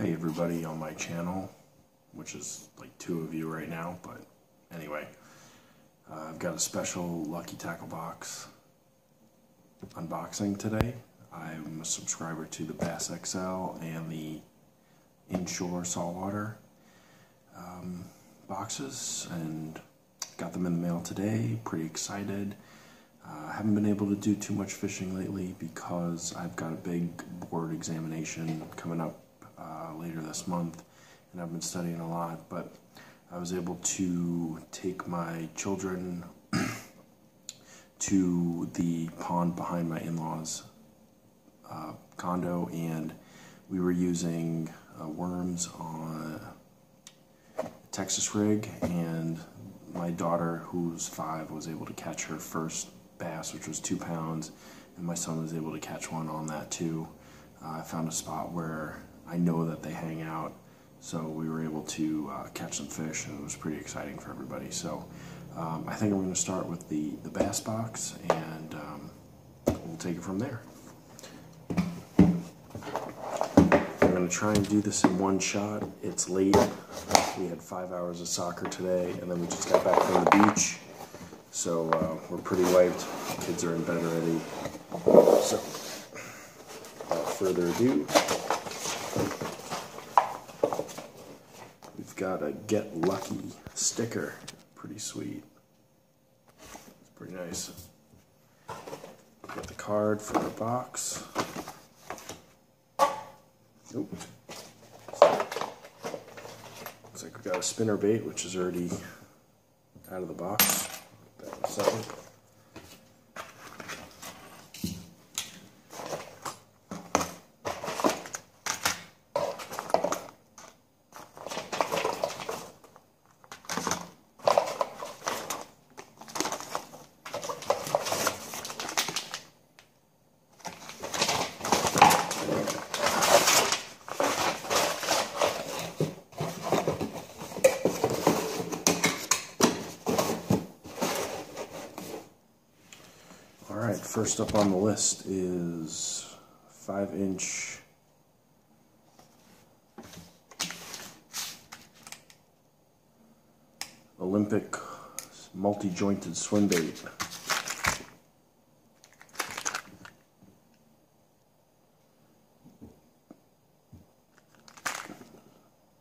Hey everybody on my channel, which is like 2 of you right now, but anyway, I've got a special Lucky Tackle Box unboxing today. I'm a subscriber to the Bass XL and the Inshore Saltwater boxes, and got them in the mail today. Pretty excited. I haven't been able to do too much fishing lately because I've got a big board examination coming up later this month, and I've been studying a lot, but I was able to take my children to the pond behind my in-laws condo, and we were using worms on a Texas rig, and my daughter, who's 5, was able to catch her first bass, which was 2 pounds, and my son was able to catch one on that too. I found a spot where I know that they hang out, so we were able to catch some fish, and it was pretty exciting for everybody. So I think I'm going to start with the bass box, and we'll take it from there. I'm going to try and do this in one shot. It's late. We had 5 hours of soccer today, and then we just got back from the beach, so we're pretty wiped. Kids are in bed already. So without further ado, we've got a Get Lucky sticker. Pretty sweet. It's pretty nice. Got the card for the box. Nope. Looks like we got a spinner bait, which is already out of the box. Put that in a second. Alright, first up on the list is 5-inch Olympic multi-jointed swim bait.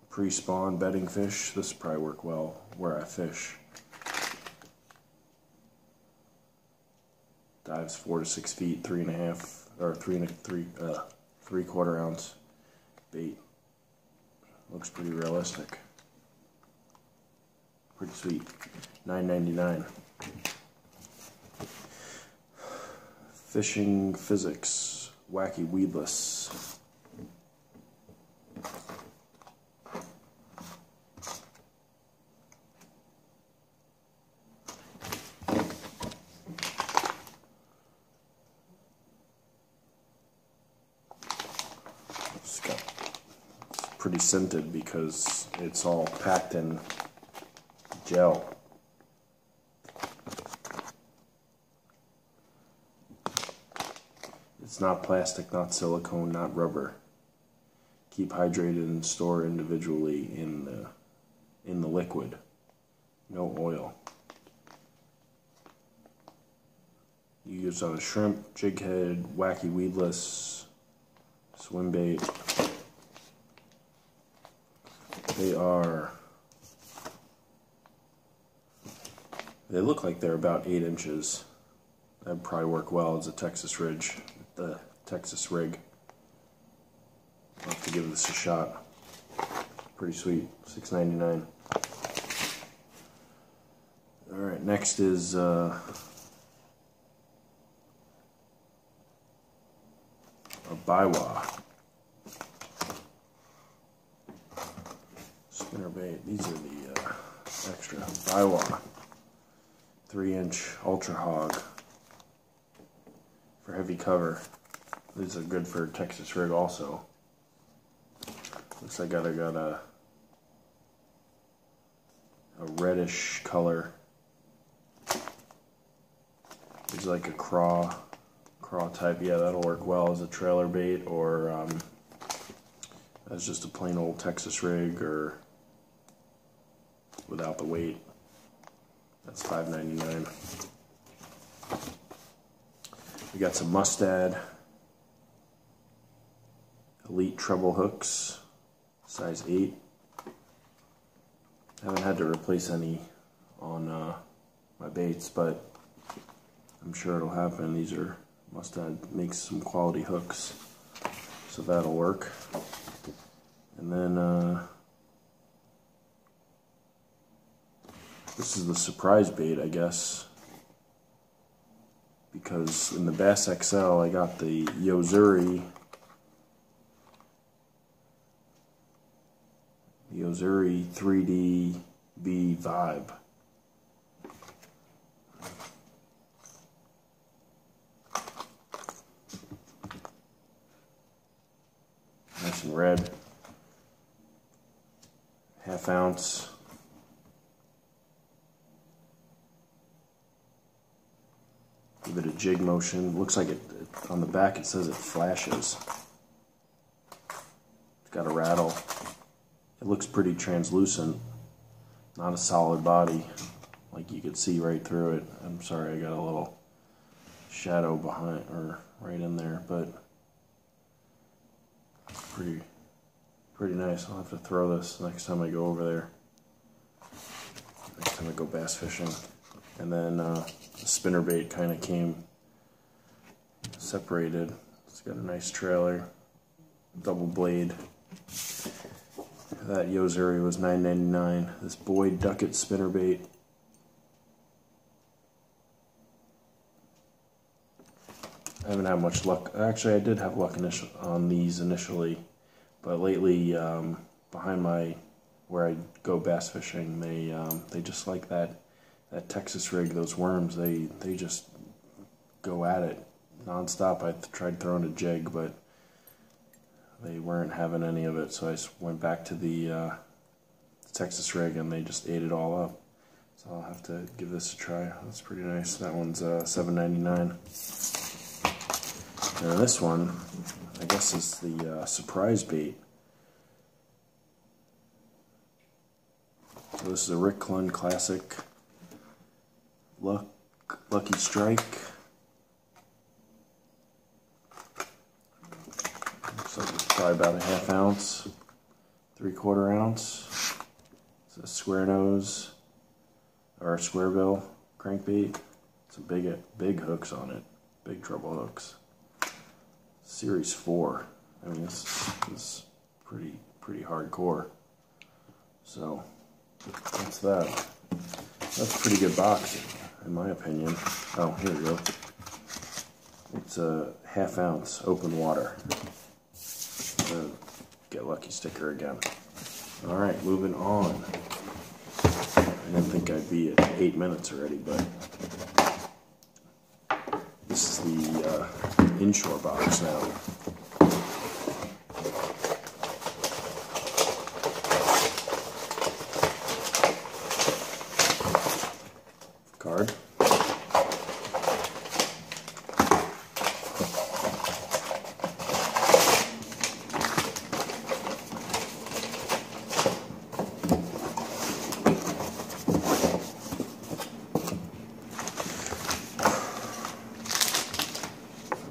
Pre-spawn bedding fish. This would probably work well where I fish. Dives 4 to 6 feet, 3.5 or 3/4 ounce bait. Looks pretty realistic. Pretty sweet. $9.99. Fishing Physics Wacky Weedless. It's pretty scented because it's all packed in gel. It's not plastic, not silicone, not rubber. Keep hydrated and store individually in the liquid. No oil. You use on a shrimp, jig head, wacky weedless, swim bait. They look like they're about 8 inches. That'd probably work well as a Texas rig. The Texas rig. I'll have to give this a shot. Pretty sweet. $6.99. Alright, next is a Biwa spinner bait. These are the extra Biwa 3-inch Ultra Hog for heavy cover. These are good for Texas rig also. Looks like I got a reddish color. It's like a craw type. Yeah, that'll work well as a trailer bait or as just a plain old Texas rig or without the weight. That's $5.99. We got some Mustad Elite treble hooks, size 8. I haven't had to replace any on my baits, but I'm sure it'll happen. These are Mustad makes some quality hooks, so that'll work. And then this is the surprise bait, I guess, because in the Bass XL I got the Yozuri 3D B Vibe. Nice and red. ½ ounce. Give it a jig motion. Looks like it on the back it says it flashes. It's got a rattle. It looks pretty translucent. Not a solid body, like you could see right through it. I'm sorry, I got a little shadow behind or right in there, but pretty nice. I'll have to throw this next time I go over there. Next time I go bass fishing. And then the spinnerbait kind of came separated. It's got a nice trailer, double blade. That Yozuri was $9.99. This Boyd Duckett spinnerbait. I haven't had much luck. Actually, I did have luck on these initially, but lately, behind where I go bass fishing, they just like that Texas rig. Those worms, they just go at it nonstop. I tried throwing a jig, but they weren't having any of it, so I went back to the Texas rig, and they just ate it all up. So I'll have to give this a try. That's pretty nice. That one's $7.99. And this one, I guess, is the surprise bait. So this is a Rick Clunn Classic Lucky Strike. Looks like it's probably about a ½ ounce, 3/4 ounce. It's a square nose or a square bill crankbait. It's a big hooks on it, big treble hooks. Series 4. I mean, this is pretty hardcore. So that's that. That's a pretty good box, in my opinion. Oh, here we go. It's a ½ ounce open water. Get lucky sticker again. All right, moving on. I didn't think I'd be at 8 minutes already, but this is the Inshore box now. Card.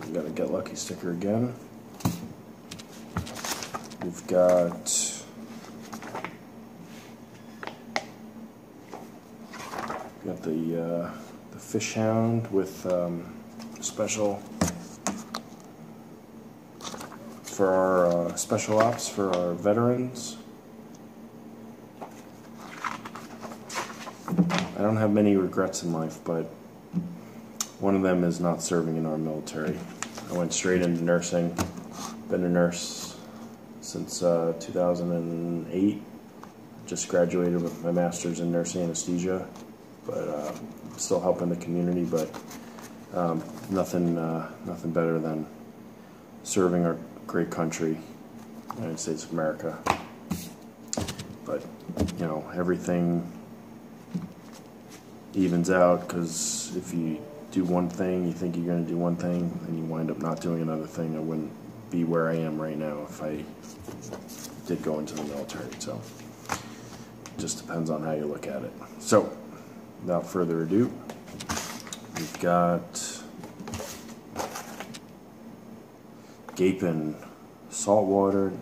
We got a get lucky sticker again. We've got the fish hound with special for our special ops for our veterans. I don't have many regrets in life, but one of them is not serving in our military. I went straight into nursing. Been a nurse since 2008. Just graduated with my master's in nurse anesthesia, but still helping the community. But nothing better than serving our great country, United States of America. But you know, everything evens out, because if you do one thing, you think you're going to do one thing, and you wind up not doing another thing. I wouldn't be where I am right now if I did go into the military. So it just depends on how you look at it. So without further ado, we've got Gapin Saltwater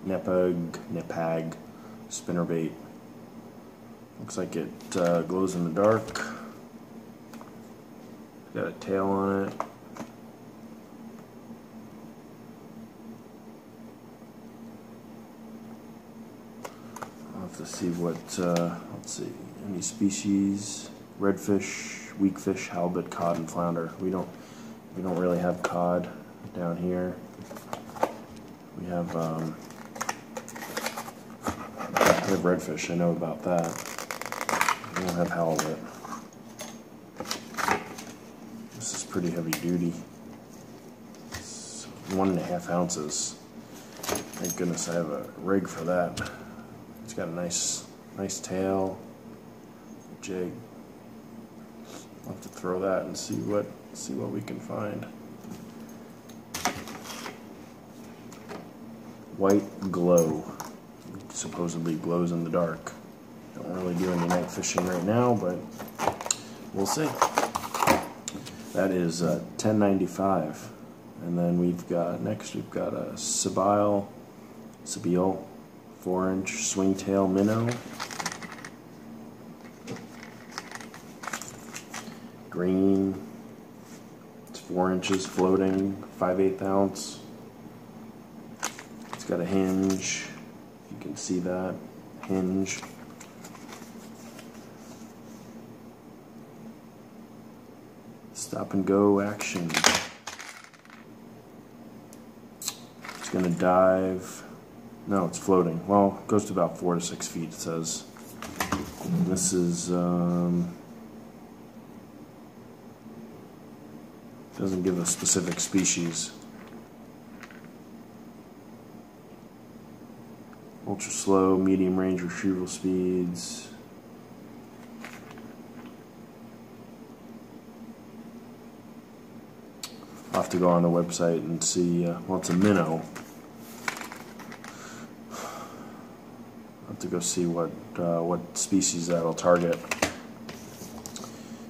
Nepag spinnerbait. Looks like it glows in the dark. Got a tail on it. I'll have to see what, let's see, any species, redfish, weakfish, halibut, cod, and flounder. We don't really have cod down here. We have redfish, I know about that. We don't have halibut. This is pretty heavy duty. It's 1.5 ounces. Thank goodness I have a rig for that. It's got a nice tail, jig. I'll have to throw that and see what we can find. White glow. Supposedly glows in the dark. Don't really do any night fishing right now, but we'll see. That is $10.95, and then we've got a Sabile 4-inch swingtail minnow, green. It's 4 inches floating, 5/8 ounce. It's got a hinge. You can see that hinge. Stop and go action. It's gonna dive. No, it's floating. Well, it goes to about 4 to 6 feet, it says. And this is doesn't give a specific species. Ultra slow, medium range retrieval speeds. I'll have to go on the website and see. Well, it's a minnow. I'll have to go see what species that'll target.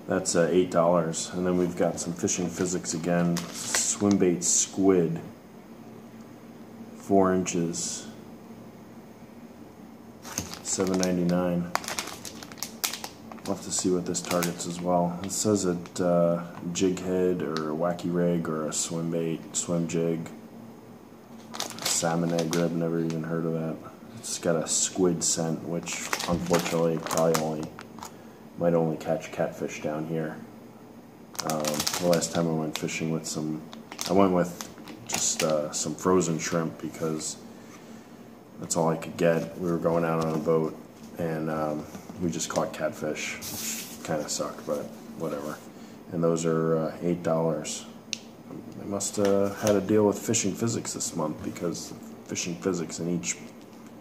That's $8, and then we've got some fishing physics again. Swim bait squid, 4 inches. $7.99. I'll have to see what this targets as well. It says it jig head or a wacky rig or a swim bait, swim jig. Salmon egg rib, never even heard of that. It's got a squid scent, which unfortunately probably might only catch catfish down here. The last time I went fishing with I went with just some frozen shrimp because that's all I could get. We were going out on a boat, and we just caught catfish. Kind of sucked, but whatever. And those are $8. They must have had a deal with Fishing Physics this month because Fishing Physics in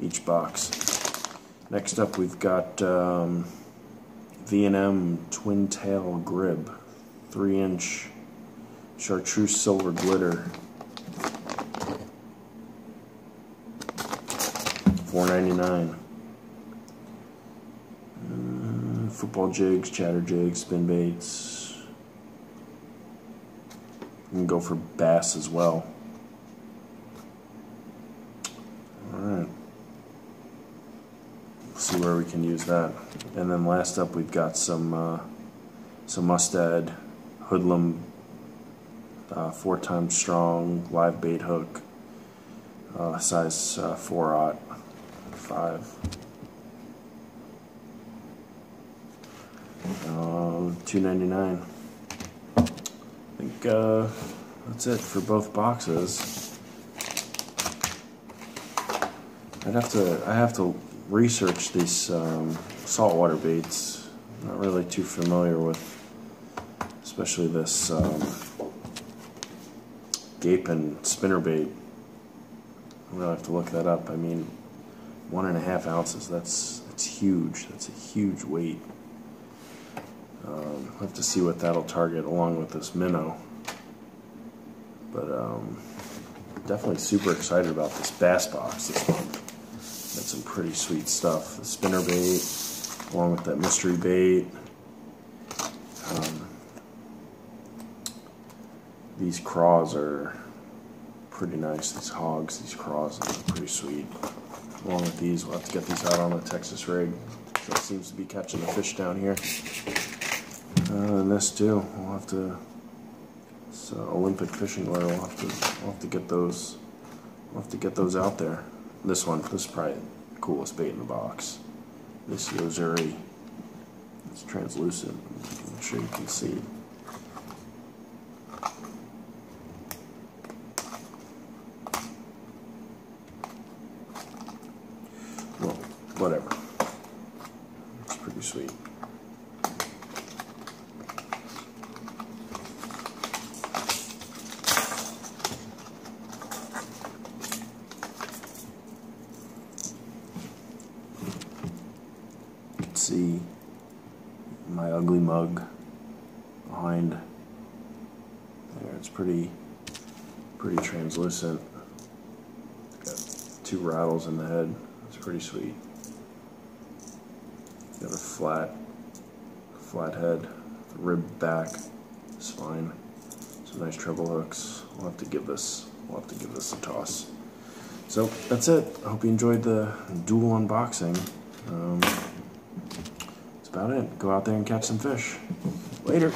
each box. Next up, we've got V&M Twin Tail Grib, 3-inch chartreuse silver glitter. $4.99. Football jigs, chatter jigs, spin baits. You can go for bass as well. Alright. See where we can use that. And then last up we've got some Mustad Hoodlum 4 times strong live bait hook, size 4/05. $2.99. I think that's it for both boxes. I have to research these saltwater baits. I'm not really too familiar with, especially this Gapin spinnerbait. I'm gonna have to look that up. I mean, 1.5 ounces. That's huge. That's a huge weight. I'll have to see what that'll target along with this minnow. But definitely super excited about this bass box this month. Got some pretty sweet stuff. The spinner bait, along with that mystery bait. These craws are pretty nice. These hogs, these craws are pretty sweet. Along with these, we'll have to get these out on the Texas rig. That seems to be catching the fish down here. And this too, we'll have to. It's Olympic fishing lure. We'll have to get those. We'll have to get those out there. This is probably the coolest bait in the box. This Yozuri. It's translucent. I'm sure you can see. Well, whatever. It's pretty sweet. You can see my ugly mug behind there. It's pretty translucent. Got 2 rattles in the head. It's pretty sweet. Got a flat head, the rib back, spine. Some nice treble hooks. We'll have to give this a toss. So that's it. I hope you enjoyed the dual unboxing. That's about it. Go out there and catch some fish. Later.